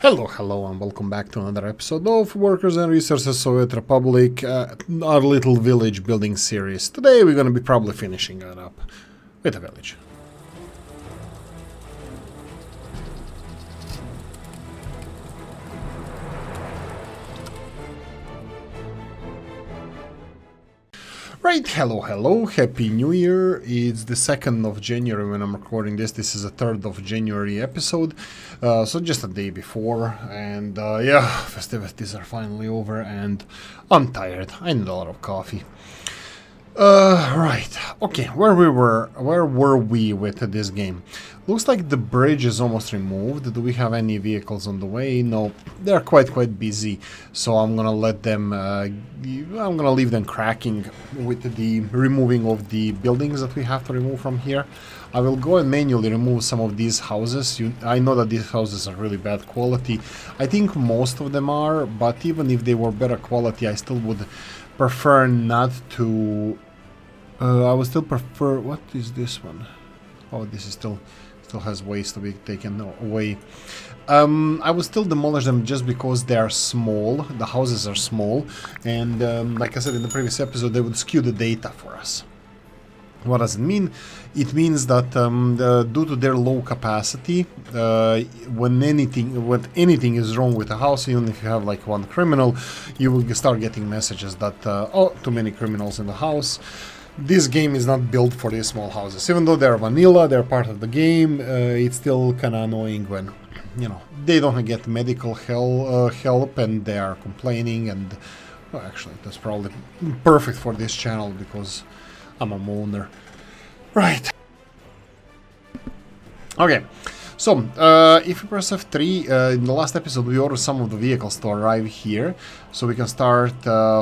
Hello, and welcome back to another episode of Workers and Resources Soviet Republic, our little village building series. Today we're going to be probably finishing it up with a village. Right, hello, happy new year. It's the 2nd of January when I'm recording this. This is a 3rd of January episode, so just a day before, and yeah, festivities are finally over and I'm tired. I need a lot of coffee. Right, okay, where were we with this game? Looks like the bridge is almost removed. Do we have any vehicles on the way? No, they're quite busy, so I'm gonna let them, I'm gonna leave them cracking with the removing of the buildings that we have to remove from here. I will go and manually remove some of these houses. I know that these houses are really bad quality. I think most of them are, but even if they were better quality, I still would prefer not to. I would still prefer. What is this one? Oh, this is still has waste to be taken away. I would still demolish them just because they are small. The houses are small, and like I said in the previous episode, they would skew the data for us. What does it mean? It means that due to their low capacity, when anything is wrong with a house, even if you have like one criminal, you will start getting messages that oh, too many criminals in the house. This game is not built for these small houses. Even though they're vanilla, they're part of the game, it's still kind of annoying when, you know, they don't get medical help and they are complaining. And well, actually, that's probably perfect for this channel because I'm a owner. Right. Okay. So, if you press F3, in the last episode we ordered some of the vehicles to arrive here, so we can start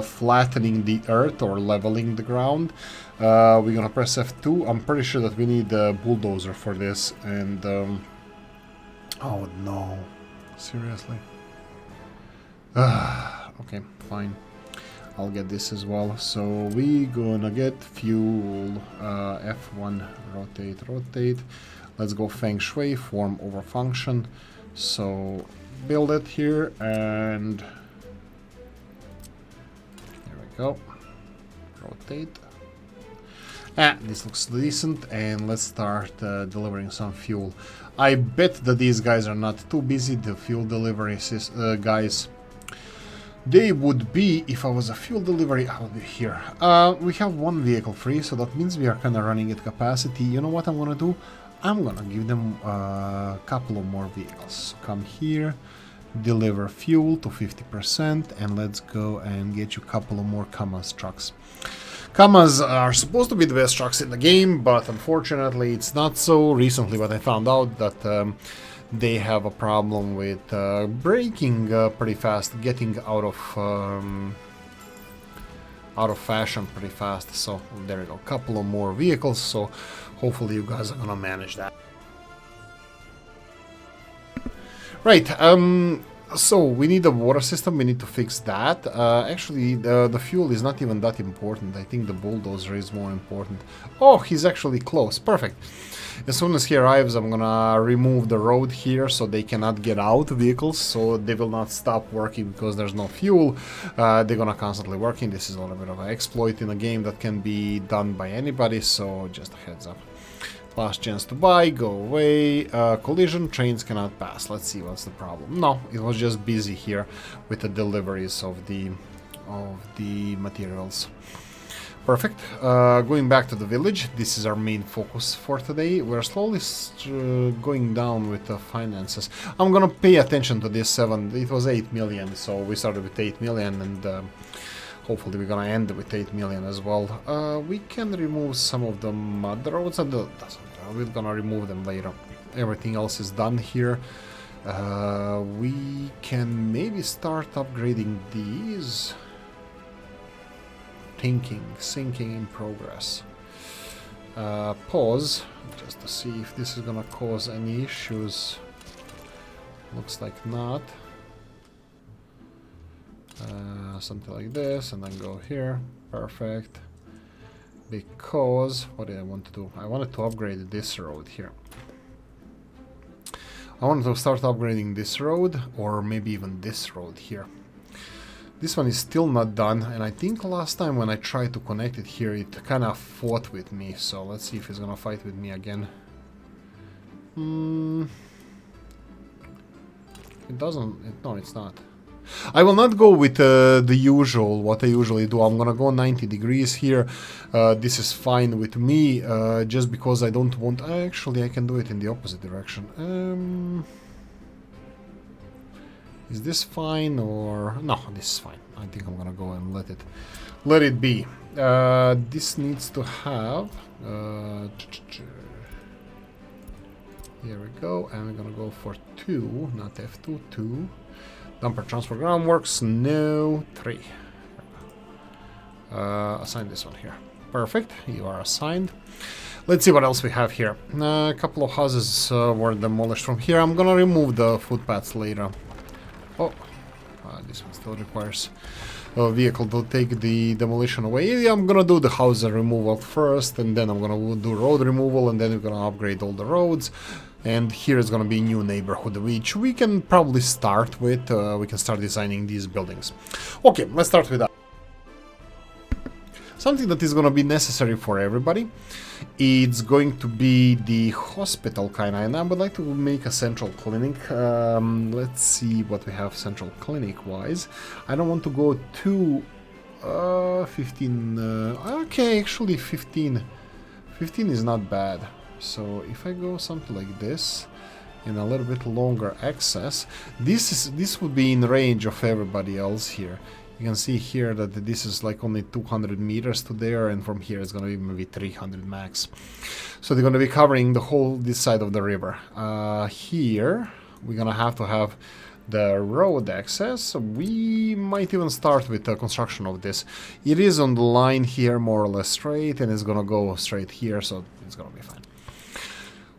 flattening the earth or leveling the ground. We're gonna press F2. I'm pretty sure that we need a bulldozer for this, and oh no, seriously? Okay, fine. I'll get this as well. So we gonna get fuel, F1, rotate. Let's go Feng Shui, form over function. So build it here, and there we go. Rotate. This looks decent, and let's start delivering some fuel. I bet that these guys are not too busy, the fuel delivery guys. They would be, if I was a fuel delivery, I would be here. We have one vehicle free, so that means we are kind of running at capacity. You know what I'm gonna do? I'm gonna give them a couple of more vehicles. Come here, deliver fuel to 50%, and let's go and get you a couple of more Kamaz trucks. Kamaz are supposed to be the best trucks in the game, but unfortunately it's not so. Recently, but I found out that they have a problem with braking pretty fast, getting out of fashion pretty fast. So there we go, a couple of more vehicles, so hopefully you guys are gonna manage that. Right, so we need a water system, we need to fix that. Actually, the fuel is not even that important. I think the bulldozer is more important. Oh, he's actually close, perfect. As soon as he arrives, I'm gonna remove the road here so they cannot get out vehicles, so they will not stop working because there's no fuel. They're gonna constantly working. This is a little bit of an exploit in a game that can be done by anybody, so just a heads up. Last chance to buy, go away. Collision, trains cannot pass. Let's see what's the problem. No, it was just busy here with the deliveries of the materials. Perfect. Going back to the village, this is our main focus for today. We're slowly going down with the finances. I'm gonna pay attention to this 7. It was 8 million, so we started with 8 million, and hopefully we're gonna end with 8 million as well. We can remove some of the mud roads, and we're gonna remove them later. Everything else is done here. We can maybe start upgrading these. Syncing in progress. Pause, just to see if this is gonna cause any issues. Looks like not. Something like this, and then go here. Perfect. Because, what did I want to do? I wanted to upgrade this road here. I want to start upgrading this road, or maybe even this road here. This one is still not done, and I think last time when I tried to connect it here, it kind of fought with me. So let's see if it's gonna fight with me again. It doesn't. No, it's not. I will not go with the usual, what I usually do. I'm gonna go 90 degrees here. This is fine with me, just because I don't want... Actually, I can do it in the opposite direction. Is this fine or... No, this is fine. I think I'm gonna go and let it be. This needs to have... here we go, and we're gonna go for 2, not F2, 2. Dumper transfer groundworks, no, 3. Assign this one here. Perfect, you are assigned. Let's see what else we have here. A couple of houses were demolished from here. I'm gonna remove the footpaths later. Oh, this one still requires a vehicle to take the demolition away. I'm gonna do the house removal first, and then I'm gonna do road removal, and then we're gonna upgrade all the roads. And here is gonna be a new neighborhood, which we can probably start with. We can start designing these buildings. Okay, let's start with that. Something that is gonna be necessary for everybody. It's going to be the hospital kinda, and I would like to make a central clinic. Let's see what we have central clinic wise. I don't want to go to 15. Okay, actually 15. 15 is not bad. So if I go something like this, in a little bit longer access, this would be in range of everybody else here. You can see here that this is like only 200 meters to there, and from here it's gonna be maybe 300 max. So they're gonna be covering the whole this side of the river. Here we're gonna have to have the road access. We might even start with the construction of this. It is on the line here, more or less straight, and it's gonna go straight here, so it's gonna be fine.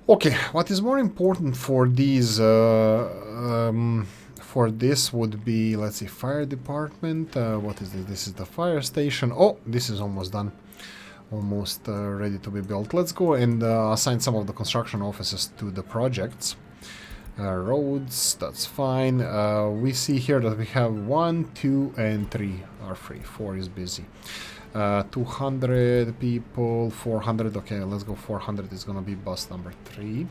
Okay, what is more important for these, for this would be, let's see, fire department. What is this? This is the fire station. Oh, this is almost done. Almost ready to be built. Let's go and assign some of the construction offices to the projects. Roads, that's fine. We see here that we have 1, 2, and 3 are free. 4 is busy. 200 people, 400. Okay, let's go 400 is gonna be bus number 3.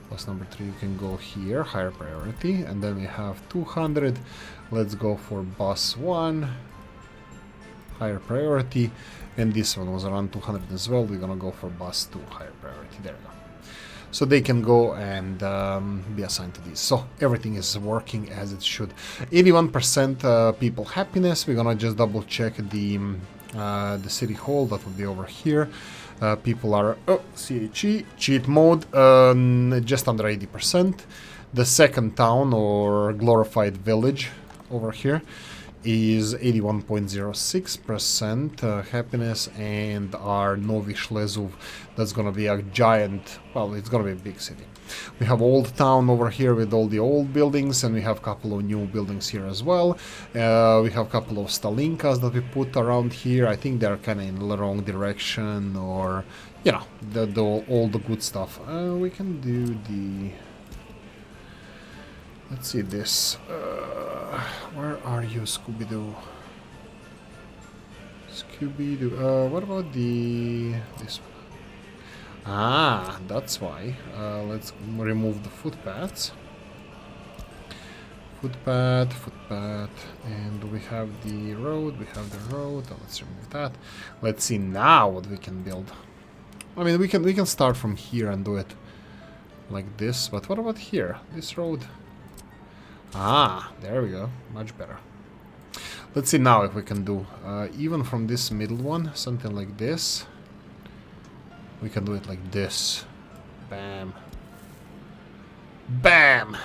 Bus number 3 you can go here, higher priority. And then we have 200. Let's go for bus 1, higher priority. And this one was around 200 as well. We're gonna go for bus 2, higher priority. There we go. So they can go and be assigned to these. So everything is working as it should. 81% people happiness. We're gonna just double check the city hall. That will be over here. People are cheat mode, just under 80%. The second town, or glorified village, over here is 81.06% happiness, and our Novi Shlezuv, that's gonna be a giant, well, it's gonna be a big city. We have Old Town over here with all the old buildings, and we have a couple of new buildings here as well. We have a couple of Stalinkas that we put around here. I think they're kind of in the wrong direction, or, you know, all the good stuff. We can do the... Let's see this. Where are you, Scooby-Doo? Scooby-Doo. What about this one? Ah, that's why. Let's remove the footpaths. Footpath, and we have the road. Let's remove that. Let's see now what we can build. I mean, we can start from here and do it like this. But what about here? This road. Ah, there we go. Much better. Let's see now if we can do even from this middle one, something like this. We can do it like this. Bam. Bam!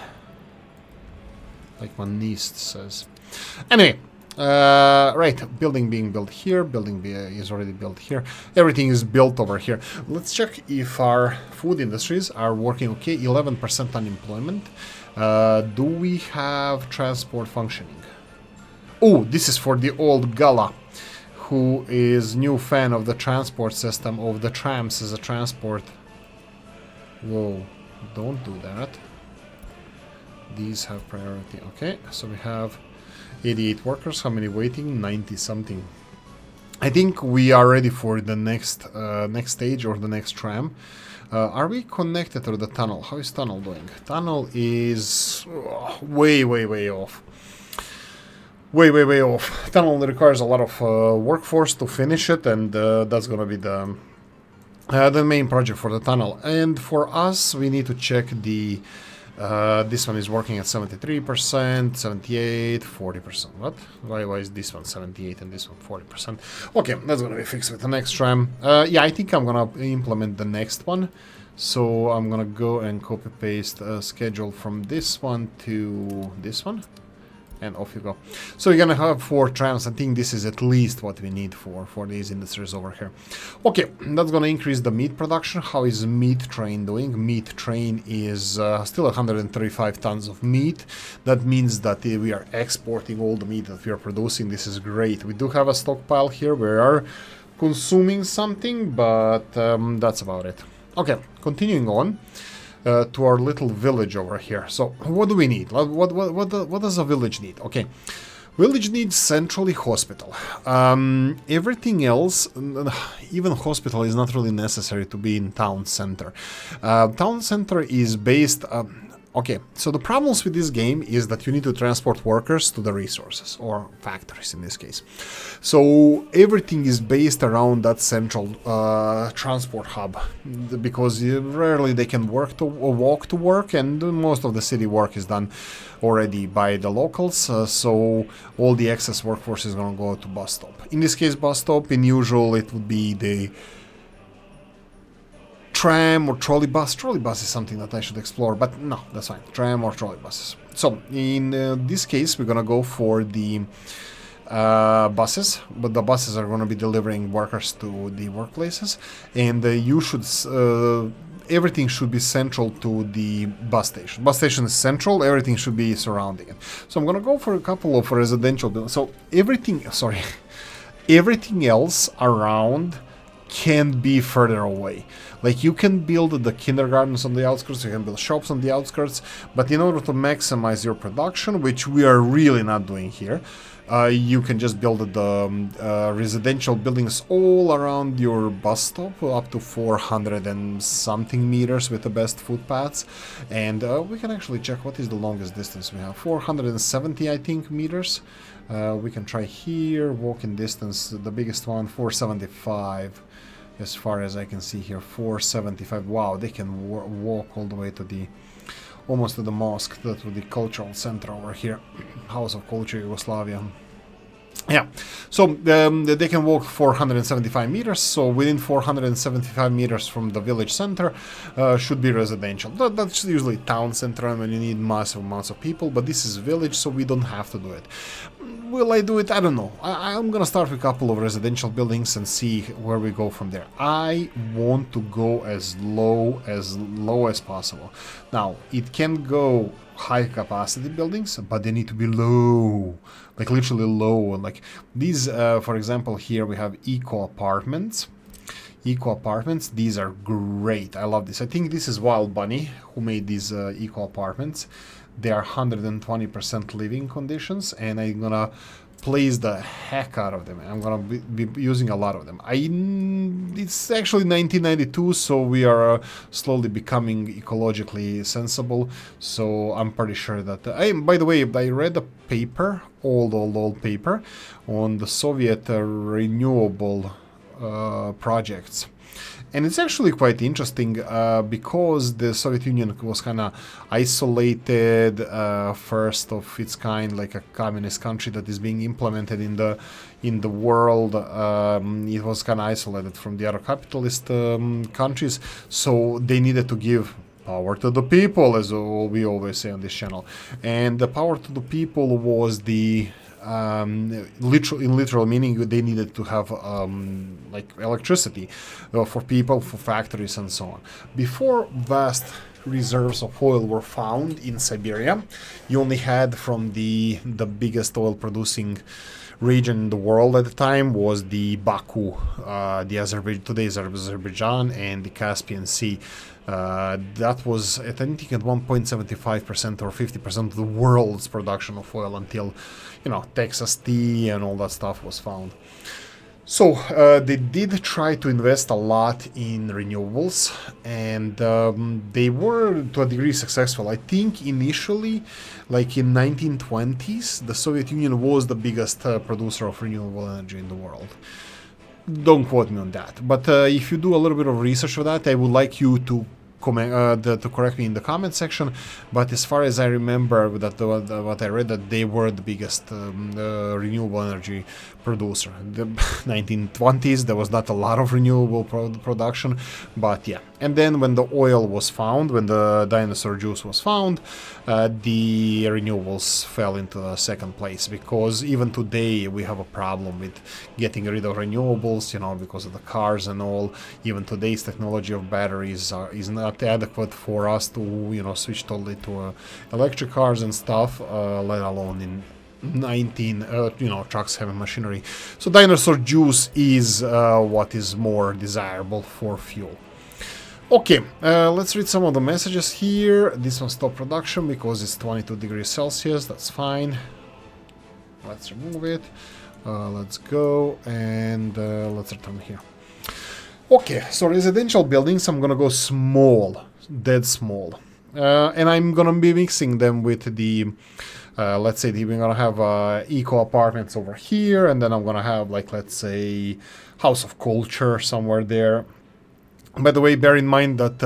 Like my niece says. Anyway, right, building being built here, is already built here. Everything is built over here. Let's check if our food industries are working okay. 11% unemployment. Do we have transport functioning? Oh, this is for the old Gala, who is new fan of the transport system, of the trams as a transport. Whoa, don't do that. These have priority. Okay, so we have 88 workers. How many waiting? 90 something. I think we are ready for the next next stage or the next tram. Are we connected to the tunnel? How is tunnel doing? Tunnel is way off. Way off. Tunnel requires a lot of workforce to finish it, and that's gonna be the main project for the tunnel. And for us, we need to check the this one is working at 73%, 78, 40%. What? Why is this one 78 and this one 40%? Okay, that's gonna be fixed with the next tram. Yeah, I think I'm gonna implement the next one. So I'm gonna go and copy paste a schedule from this one to this one. And off you go. So you're gonna have 4 trams. I think this is at least what we need for these industries over here. Okay, that's gonna increase the meat production. How is meat train doing? Meat train is still 135 tons of meat. That means that we are exporting all the meat that we are producing. This is great. We do have a stockpile here. We are consuming something, but that's about it. Okay, continuing on. To our little village over here. So what do we need? What does a village need? Okay, village needs centrally hospital. Everything else, even hospital, is not really necessary to be in town center. Town center is based. Okay, so the problems with this game is that you need to transport workers to the resources, or factories in this case. So everything is based around that central transport hub, because rarely they can walk to work, and most of the city work is done already by the locals, so all the excess workforce is going to go to bus stop. In this case, bus stop, in usual, it would be the tram or trolley bus. Trolley bus is something that I should explore, but no, that's fine. Tram or trolley buses. So in this case, we're gonna go for the buses, but the buses are gonna be delivering workers to the workplaces, and you should everything should be central to the bus station. Bus station is central. Everything should be surrounding it. So I'm gonna go for a couple of residential buildings. So everything else around can be further away. Like, you can build the kindergartens on the outskirts, you can build shops on the outskirts, but in order to maximize your production, which we are really not doing here, you can just build the residential buildings all around your bus stop, up to 400 and something meters with the best footpaths. And we can actually check what is the longest distance we have. 470, I think, meters. We can try here, walking distance, the biggest one, 475. As far as I can see here, 475. Wow, they can walk all the way to the, almost to the mosque, to the cultural center over here, House of Culture Yugoslavia. Yeah, so they can walk 475 meters, so within 475 meters from the village center should be residential. That's usually town center when you need massive amounts of people, but this is village, so we don't have to do it. Will I do it? I don't know. I'm gonna start with a couple of residential buildings and see where we go from there. I want to go as low as possible. Now, it can go high capacity buildings, but they need to be low, like literally low. Like these, for example, here we have eco apartments. Eco apartments, these are great. I love this. I think this is Wild Bunny who made these eco apartments. They are 120% living conditions, and I'm gonna place the heck out of them. I'm gonna be using a lot of them. It's actually 1992, so we are slowly becoming ecologically sensible. So I'm pretty sure that by the way, I read a paper, old paper, on the Soviet renewable projects. And it's actually quite interesting because the Soviet Union was kind of isolated, first of its kind, like a communist country that is being implemented in the world. It was kind of isolated from the other capitalist countries, so they needed to give power to the people, as we always say on this channel. And the power to the people was the literal meaning they needed to have like electricity for people, for factories, and so on. Before vast reserves of oil were found in Siberia, you only had from the biggest oil producing region in the world at the time was the Baku, today's Azerbaijan, and the Caspian Sea. That was, I think, at 1.75% or 50% of the world's production of oil until, Texas tea and all that stuff was found. So they did try to invest a lot in renewables, and they were to a degree successful. I think initially, like in 1920s, the Soviet Union was the biggest producer of renewable energy in the world. Don't quote me on that, but if you do a little bit of research for that, I would like you to to correct me in the comment section. But as far as I remember, what I read, that they were the biggest renewable energy producer. The 1920s, there was not a lot of renewable production, but yeah. And then when the oil was found, when the dinosaur juice was found, the renewables fell into second place, because even today we have a problem with getting rid of renewables, because of the cars and all. Even today's technology of batteries is not adequate for us to, switch totally to electric cars and stuff, let alone in trucks, heavy machinery. So dinosaur juice is what is more desirable for fuel. Okay, let's read some of the messages here. This one stopped production because it's 22 degrees Celsius. That's fine. Let's remove it. Let's go and let's return here. Okay, so residential buildings, I'm gonna go small, dead small. And I'm gonna be mixing them with the let's say we're gonna have eco apartments over here, and then I'm gonna have, like, let's say, house of culture somewhere there. By the way, bear in mind that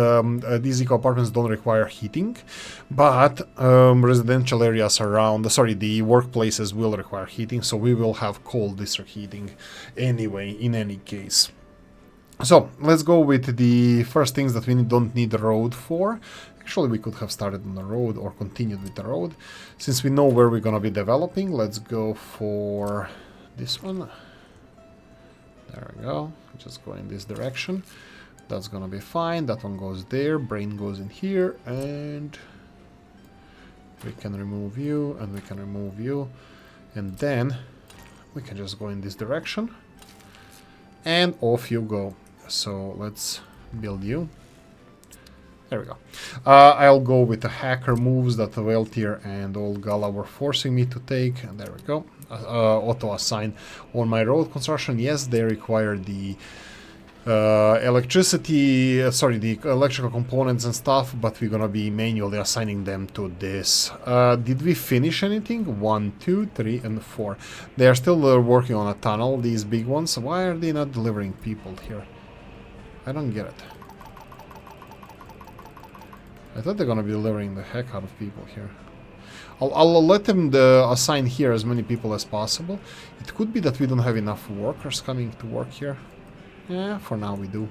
these eco apartments don't require heating, but residential areas around, the workplaces will require heating, so we will have cold district heating anyway, in any case. So let's go with the first things that we don't need a road for. Actually, we could have started on the road or continued with the road. Since we know where we're going to be developing, let's go for this one. There we go. Just go in this direction. That's going to be fine. That one goes there. Brain goes in here. And we can remove you. And we can remove you. And then we can just go in this direction. And off you go. So let's build you. There we go. I'll go with the hacker moves that the Weltier and Old Gala were forcing me to take. And there we go. Auto assign on my road construction. Yes, they require the electricity, the electrical components and stuff, but we're gonna be manually assigning them to this. Did we finish anything? 1, 2, 3, and 4. They are still working on a tunnel, these big ones. Why are they not delivering people here? I don't get it. I thought they're gonna be delivering the heck out of people here. I'll let them assign here as many people as possible. It could be that we don't have enough workers coming to work here. Yeah, for now we do.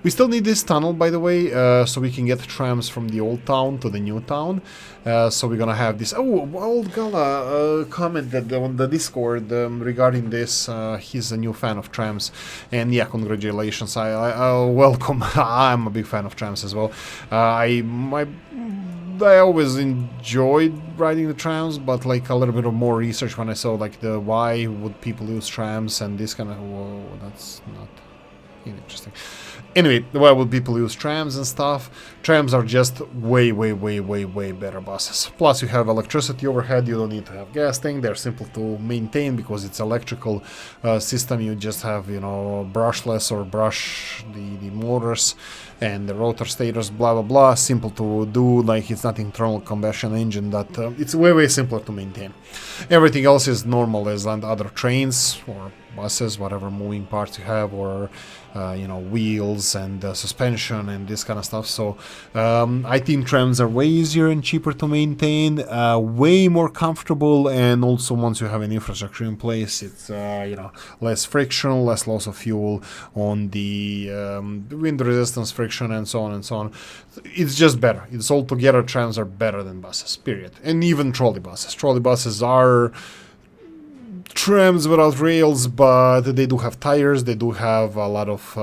We still need this tunnel, by the way, so we can get trams from the old town to the new town. So we're gonna have this. Oh, Old Gala commented on the Discord regarding this. He's a new fan of trams, and yeah, congratulations. I welcome. I'm a big fan of trams as well. I always enjoyed riding the trams, but like a little bit of more research when I saw like the why would people use trams and this kind of, whoa, that's not interesting. Anyway, why would people use trams and stuff? Trams are just way better buses. Plus you have electricity overhead, you don't need to have gas tank, they're simple to maintain because it's electrical system. You just have, brushless or brush the motors and the rotor stators, blah blah blah. Simple to do, like it's not internal combustion engine, that it's way simpler to maintain. Everything else is normal as on other trains or buses, whatever moving parts you have, or wheels and suspension and this kind of stuff. So I think trams are way easier and cheaper to maintain, way more comfortable, and also once you have an infrastructure in place, it's less friction, less loss of fuel on the wind resistance, friction, and so on and so on. It's just better. It's all together, trams are better than buses, period. And even trolley buses. Trolley buses are trams without rails, but they do have tires, they do have a lot of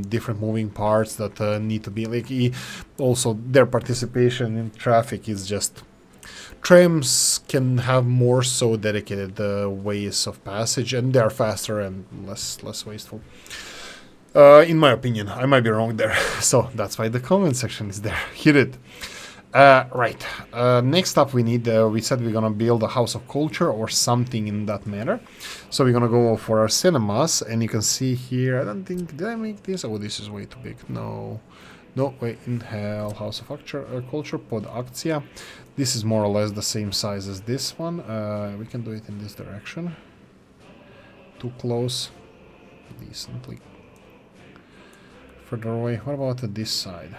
different moving parts that need to be, like, also their participation in traffic is just trams can have more so dedicated ways of passage, and they are faster and less wasteful. In my opinion, I might be wrong there. So that's why the comment section is there. Hit it. Right. Next up, we need. We said we're gonna build a house of culture or something in that matter. So we're gonna go for our cinemas, and you can see here. I don't think did I make this? Oh, this is way too big. No, wait in hell. House of culture pod akcja. This is more or less the same size as this one. We can do it in this direction. Too close. Decently. Further away. What about this side?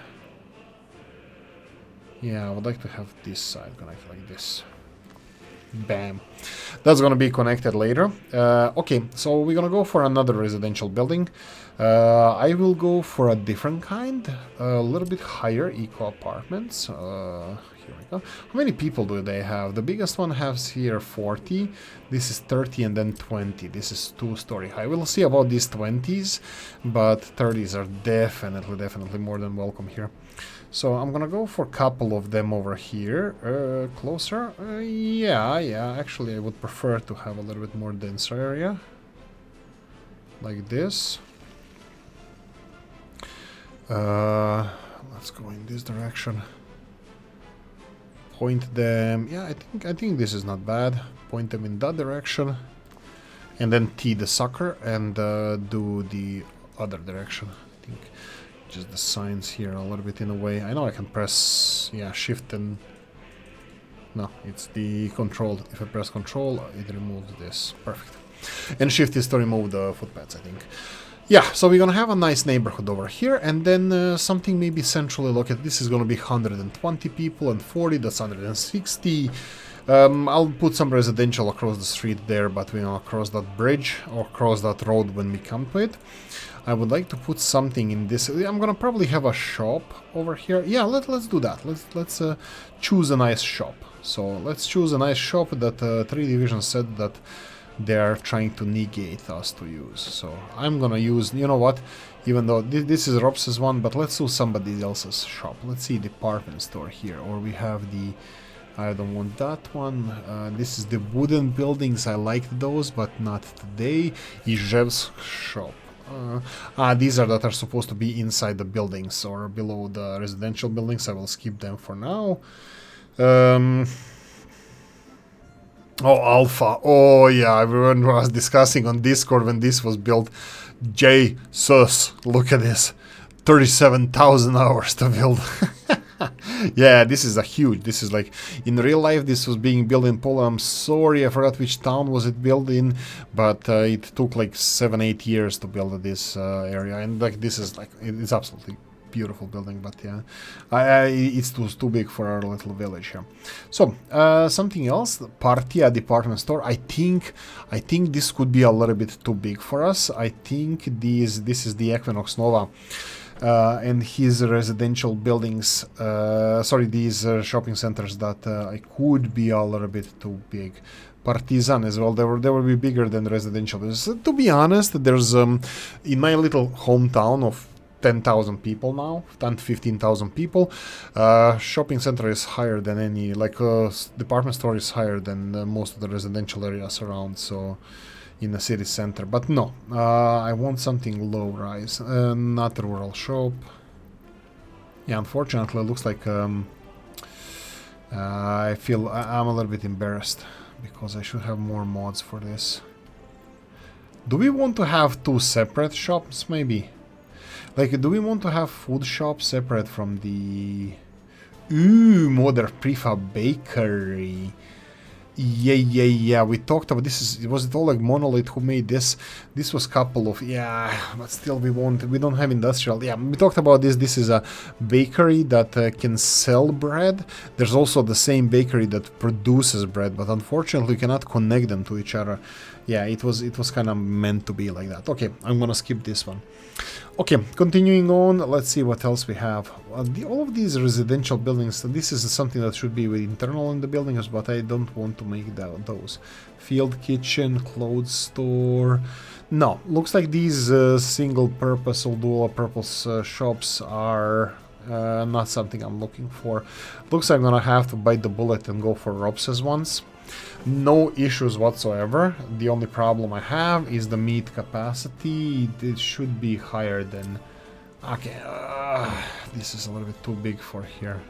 Yeah, I would like to have this side connected like this. Bam. That's gonna be connected later. Okay, so we're gonna go for another residential building. I will go for a different kind, a little bit higher, eco apartments. Here we go. How many people do they have? The biggest one has here 40. This is 30 and then 20. This is 2-story high. We'll see about these 20s, but 30s are definitely more than welcome here. So I'm gonna go for a couple of them over here, closer. Yeah, actually I would prefer to have a little bit more denser area. Like this. Let's go in this direction. Point them, yeah, I think this is not bad. Point them in that direction. And then tee the sucker and do the other direction, I think. Just the signs here a little bit in a way. I know I can press, yeah, shift and... No, it's the control. If I press control, it removes this. Perfect. And shift is to remove the footpaths, I think. Yeah, so we're gonna have a nice neighborhood over here, and then something maybe centrally located. This is gonna be 120 people, and 40, that's 160. I'll put some residential across the street there, but we're gonna cross that bridge or cross that road when we come to it. I would like to put something in this. I'm gonna probably have a shop over here. Yeah, let's do that. Let's choose a nice shop. So let's choose a nice shop that 3 Division said that they're trying to negate us to use. So I'm gonna use, you know what, even though this is Robs's one, but let's do somebody else's shop. Let's see, department store here, or we have the, I don't want that one. This is the wooden buildings. I liked those, but not today. Izhev's shop. These are that are supposed to be inside the buildings or below the residential buildings. I will skip them for now. Oh, Alpha. Oh, yeah. Everyone was discussing on Discord when this was built. Jesus, look at this. 37,000 hours to build. Yeah, this is a huge. This is like, in real life, this was being built in Poland. I'm sorry, I forgot which town was it built in, but it took like 7-8 years to build this area. And like, this is like, it's absolutely beautiful building, but yeah, it's too big for our little village here. So something else, Partia department store. I think this could be a little bit too big for us. I think this is the Equinox Nova and his residential buildings, sorry, these shopping centers that I could be a little bit too big. Partizan as well, they will be bigger than residential buildings. To be honest, there's in my little hometown of 10,000 people now, 10 to 15,000 people. Shopping center is higher than any, like department store is higher than most of the residential areas around, so in the city center. But no, I want something low rise, not a rural shop. Yeah, unfortunately, it looks like I feel I'm a little bit embarrassed because I should have more mods for this. Do we want to have 2 separate shops, maybe? Like, do we want to have food shops separate from the... Ooh, Modern Prefab Bakery. Yeah, we talked about this. Was it all like Monolith who made this? This was couple of, yeah, but still we don't have industrial. Yeah, we talked about this. This is a bakery that can sell bread. There's also the same bakery that produces bread, but unfortunately you cannot connect them to each other. Yeah, it was kind of meant to be like that. Okay, I'm gonna skip this one. Okay, continuing on, let's see what else we have. All of these residential buildings, this is something that should be internal in the buildings, but I don't want to make those. Field kitchen, clothes store. No, looks like these single-purpose or dual-purpose shops are Not something I'm looking for. Looks like I'm gonna have to bite the bullet and go for ropes once. No issues whatsoever. The only problem I have is the meat capacity. It should be higher than... Okay, this is a little bit too big for here.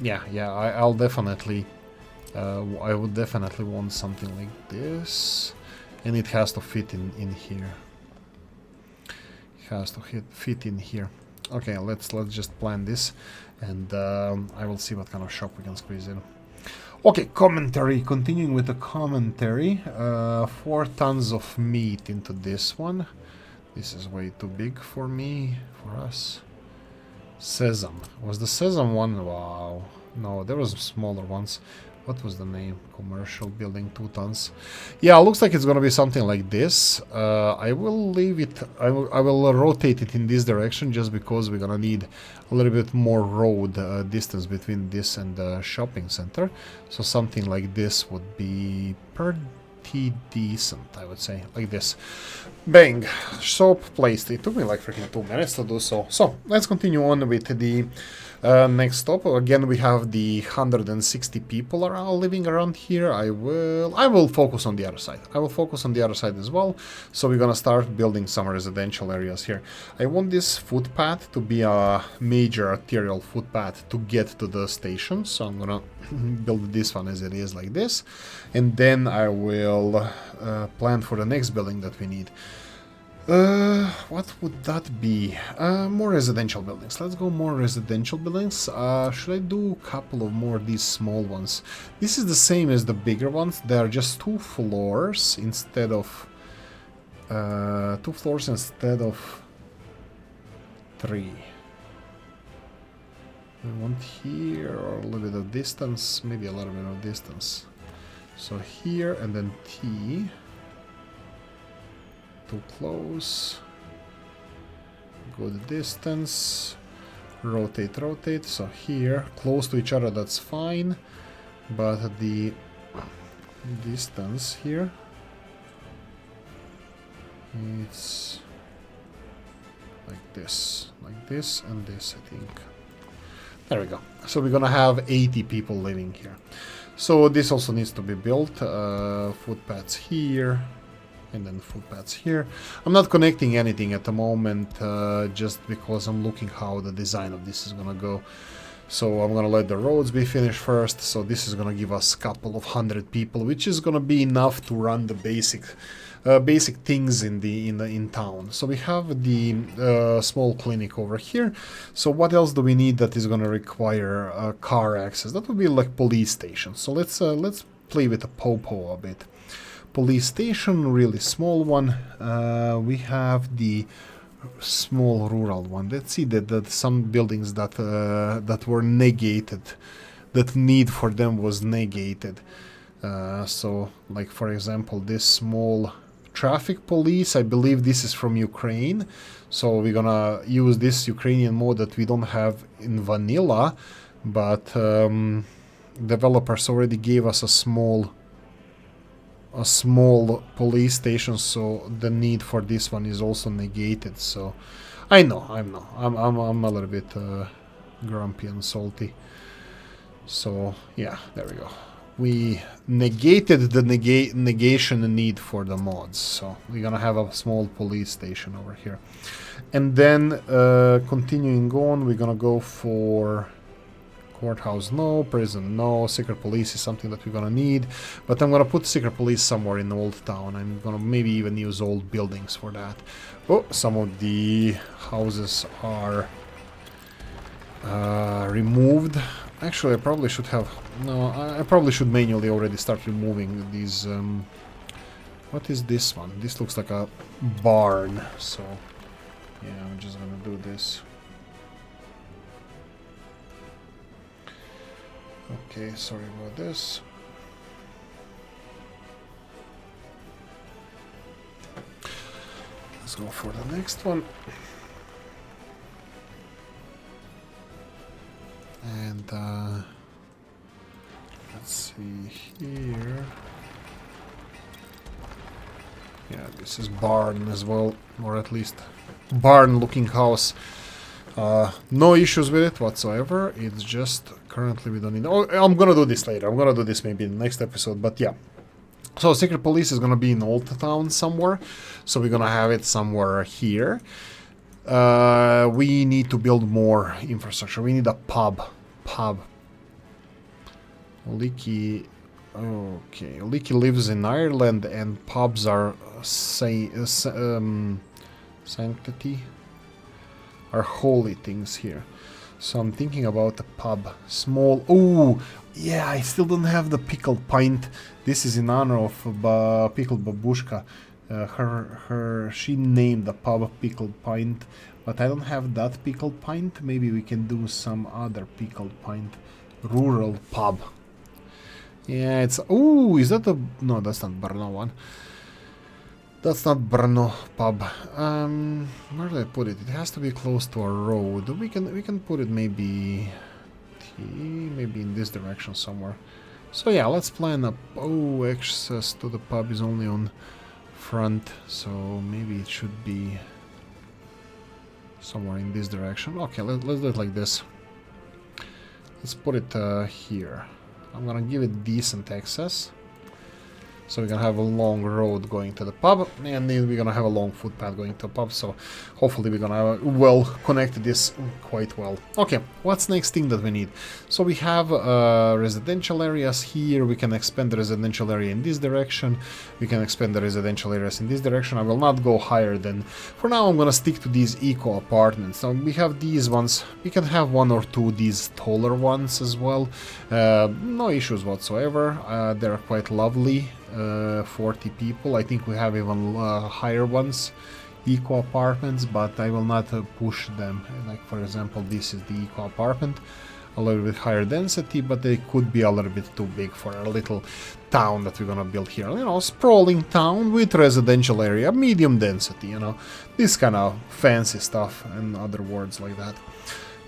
Yeah, I'll definitely... I would definitely want something like this. And it has to fit in here. It has to fit in here. Okay, let's just plan this. And I will see what kind of shop we can squeeze in. Okay, commentary. Continuing with the commentary. 4 tons of meat into this one. This is way too big for me, for us. Sesame. Was the sesame one? Wow. No, there was smaller ones. What was the name? Commercial building, 2 tons. Yeah, looks like it's gonna be something like this. I will leave it. I will rotate it in this direction just because we're gonna need a little bit more road distance between this and the shopping center. So something like this would be pretty decent, I would say, like this. Bang, shop placed. It took me like freaking 2 minutes to do so. So let's continue on with the next stop. Again, we have the 160 people are living around here. I will focus on the other side. I will focus on the other side as well. So we're gonna start building some residential areas here. I want this footpath to be a major arterial footpath to get to the station. So I'm gonna build this one as it is, like this, and then I will plan for the next building that we need. What would that be? More residential buildings. Let's go more residential buildings. Should I do a couple of more of these small ones? This is the same as the bigger ones. They are just 2 floors instead of 2 floors instead of 3. We want here or a little bit of distance, maybe a little bit of distance. So here and then T. Too close. Good distance. Rotate, rotate. So here, close to each other, that's fine. But the distance here, it's like this, and this, I think. There we go. So we're gonna have 80 people living here. So this also needs to be built. Footpaths here. And then footpaths here. I'm not connecting anything at the moment, just because I'm looking how the design of this is gonna go. So I'm gonna let the roads be finished first. So this is gonna give us a couple of 100 people, which is gonna be enough to run the basic things in town. So we have the small clinic over here. So what else do we need that is gonna require car access? That would be like police station. So let's play with the popo a bit. Police station, really small one. We have the small rural one. Let's see that some buildings that were negated, that need for them was negated. So, like for example, this small traffic police. I believe this is from Ukraine. So we're gonna use this Ukrainian mode that we don't have in vanilla, but developers already gave us a small police station, so the need for this one is also negated. So I'm a little bit grumpy and salty. So yeah, there we go. We negated the negation need for the mods. So we're gonna have a small police station over here, and then continuing on, we're gonna go for courthouse, no. Prison, no. Secret police is something that we're gonna need, but I'm gonna put secret police somewhere in Old Town. I'm gonna maybe even use old buildings for that. Oh, some of the houses are removed. Actually, I probably should have... No, I probably should manually already start removing these... what is this one? This looks like a barn, so... yeah, I'm just gonna do this. Okay, sorry about this. Let's go for the next one. And let's see here. Yeah, this is barn as well, or at least barn looking house. No issues with it whatsoever. It's just currently we don't need. Oh, I'm gonna do this later. I'm gonna do this maybe in the next episode. But yeah. So secret police is gonna be in Old Town somewhere. So we're gonna have it somewhere here. We need to build more infrastructure. We need a pub. Oolykee. Okay, Oolykee lives in Ireland, and pubs are sanctity. Are holy things here. So I'm thinking about a pub. Small. Oh, yeah, I still don't have the pickled pint. This is in honor of pickled babushka. She named the pub Pickled Pint, but I don't have that pickled pint. Maybe we can do some other pickled pint. Rural pub. Yeah, it's. Oh, is that a? No, that's not Brno one. That's not Brno pub. Where do I put it? It has to be close to a road. We can put it maybe in this direction somewhere. So yeah, let's plan up. Oh, access to the pub is only on front, so maybe it should be somewhere in this direction. Okay, let's do it like this. Let's put it here. I'm gonna give it decent access. So we're gonna have a long road going to the pub, and then we're gonna have a long footpath going to the pub, so hopefully we're gonna well connect this quite well. Okay, what's next thing that we need? So we have residential areas here. We can expand the residential area in this direction. We can expand the residential areas in this direction. I will not go higher than... For now, I'm gonna stick to these eco apartments. Now we have these ones. We can have one or two these taller ones as well. No issues whatsoever. They're quite lovely. 40 people. I think we have even higher ones, eco apartments, but I will not push them. Like for example, this is the eco apartment, a little bit higher density, but they could be a little bit too big for a little town that we're gonna build here. You know, sprawling town with residential area, medium density, you know, this kind of fancy stuff and other words like that.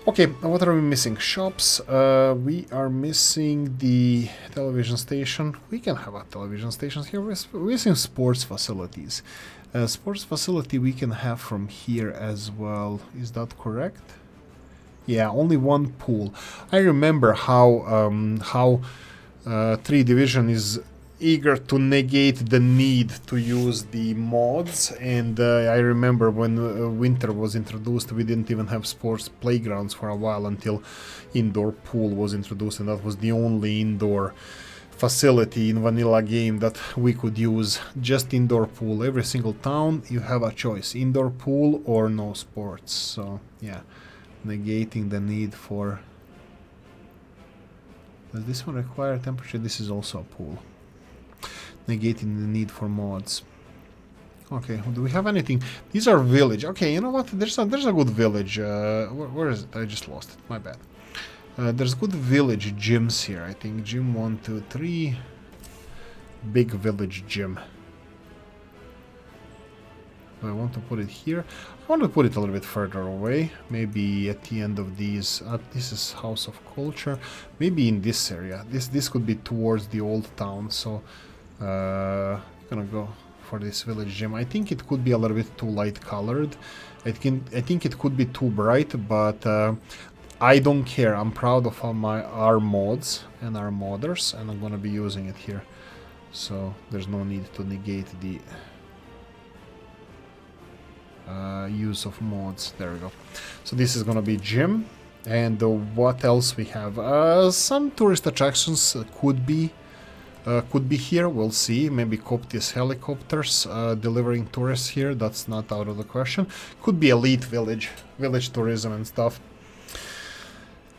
Okay, what are we missing? Shops. We are missing the television station. We can have a television station here. We're missing sports facilities. Sports facility we can have from here as well. Is that correct? Yeah, only one pool. I remember how 3 Division is eager to negate the need to use the mods, and I remember when winter was introduced, we didn't even have sports playgrounds for a while until indoor pool was introduced, and that was the only indoor facility in vanilla game that we could use. Just indoor pool. Every single town you have a choice, indoor pool or no sports. So yeah, negating the need for... Does this one require temperature? This is also a pool. Negating the need for mods. Okay, do we have anything? These are village. Okay, you know what? There's a good village. Where is it? I just lost it. My bad. There's good village gyms here. I think gym 1, 2, 3. Big village gym. Do I want to put it here? I want to put it a little bit further away. Maybe at the end of these. This is House of Culture. Maybe in this area. This could be towards the old town. So. Gonna go for this village gym. I think it could be a little bit too light colored. I think it could be too bright, but I don't care. I'm proud of our mods and our modders, and I'm gonna be using it here. So there's no need to negate the use of mods. There we go. So this is gonna be gym, and what else we have? Some tourist attractions could be here. We'll see. Maybe Coptis helicopters delivering tourists here. That's not out of the question. Could be elite village tourism and stuff.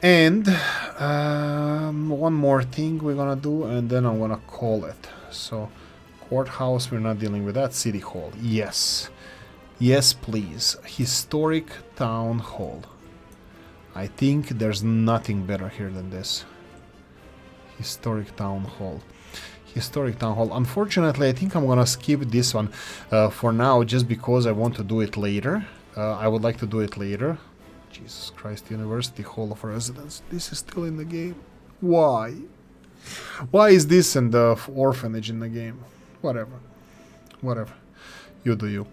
And one more thing we're gonna do, and then I'm gonna call it. So courthouse, we're not dealing with that. City hall, yes, please. Historic town hall. I think there's nothing better here than this. Historic town hall. Historic town hall. Unfortunately, I think I'm gonna skip this one for now, just because I want to do it later. I would like to do it later. Jesus Christ, University Hall of Residence. This is still in the game. Why? Why is this and the orphanage in the game? Whatever. You do you.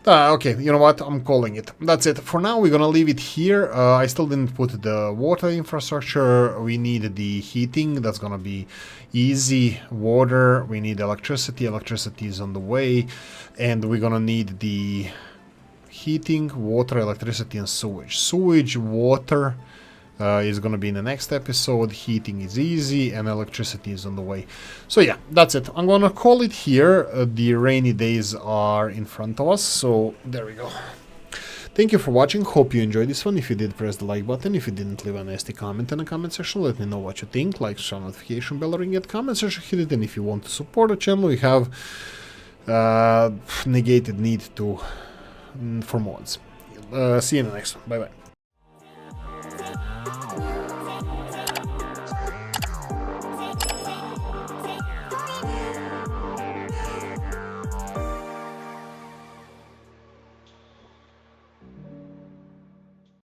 Okay, you know what? I'm calling it. That's it. For now, we're gonna leave it here. I still didn't put the water infrastructure. We need the heating. That's gonna be easy. Water. We need electricity. Electricity is on the way. And we're gonna need the heating, water, electricity, and sewage. Sewage, water is going to be in the next episode. Heating is easy and electricity is on the way. So yeah, that's it. I'm going to call it here. The rainy days are in front of us, so there we go. Thank you for watching. Hope you enjoyed this one. If you did, press the like button. If you didn't, leave a nasty comment in the comment section. Let me know what you think. Like, share, notification bell, ring it, comment section, hit it. And if you want to support the channel, we have negated need to for mods. See you in the next one. Bye bye.